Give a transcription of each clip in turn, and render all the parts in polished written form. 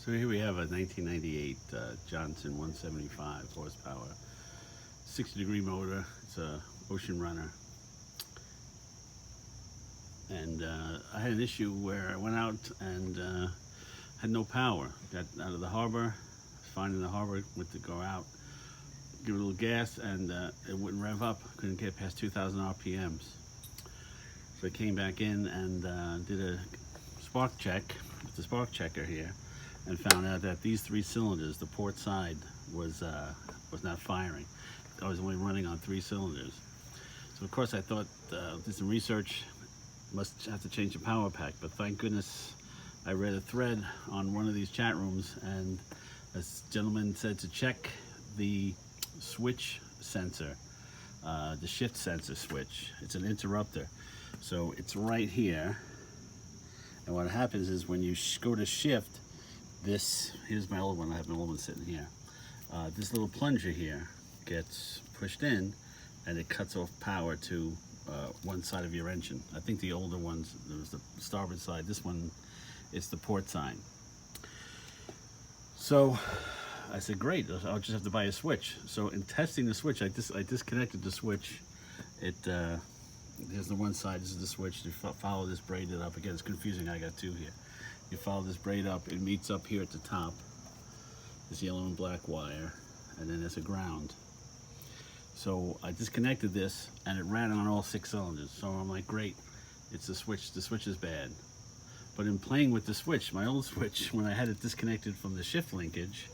So here we have a 1998 Johnson 175 horsepower, 60-degree motor. It's a Ocean Runner. And I had an issue where I went out and had no power. Got out of the harbor, fine in the harbor, went to go out, give it a little gas, and it wouldn't rev up. Couldn't get past 2,000 RPMs. So I came back in and did a spark check with the spark checker here, and found out that these 3 cylinders, the port side, was not firing. I was only running on 3 cylinders. So of course I thought, did some research, must have to change the power pack, but thank goodness I read a thread on one of these chat rooms, and this gentleman said to check the switch sensor, the shift sensor switch. It's an interrupter. So it's right here, and what happens is when you go to shift, here's my old one, I have my old one sitting here. This little plunger here gets pushed in, and it cuts off power to one side of your engine. I think the older ones, there was the starboard side. This one, it's the port side. So I said, great, I'll just have to buy a switch. So in testing the switch, I disconnected the switch. Here's the one side, this is the switch. You follow this, braid it up. Again, it's confusing, I got 2 here. You follow this braid up, it meets up here at the top. This yellow and black wire, and then there's a ground. So I disconnected this, and it ran on all 6 cylinders. So I'm like, great, it's the switch is bad. But in playing with the switch, my old switch, when I had it disconnected from the shift linkage,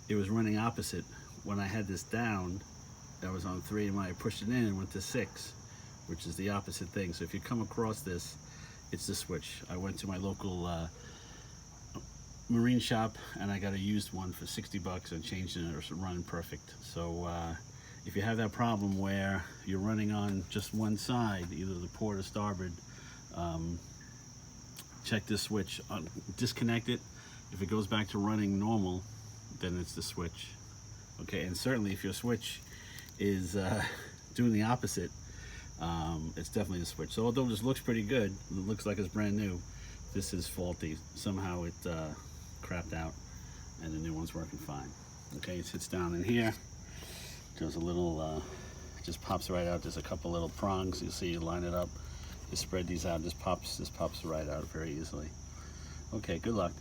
it was running opposite. When I had this down, that was on 3, and when I pushed it in, it went to 6, which is the opposite thing. So if you come across this, it's the switch. I went to my local marine shop, and I got a used one for 60 bucks and changed it, and it was running perfect. So if you have that problem where you're running on just one side, either the port or starboard, check this switch, disconnect it. If it goes back to running normal, then it's the switch. Okay, and certainly if your switch is doing the opposite, it's definitely the switch. So although this looks pretty good, it looks like it's brand new, this is faulty. Somehow it crapped out, and the new one's working fine. Okay, it sits down in here. There's a little, just pops right out. There's a couple little prongs. You see, you line it up, you spread these out, this pops right out very easily. Okay, good luck.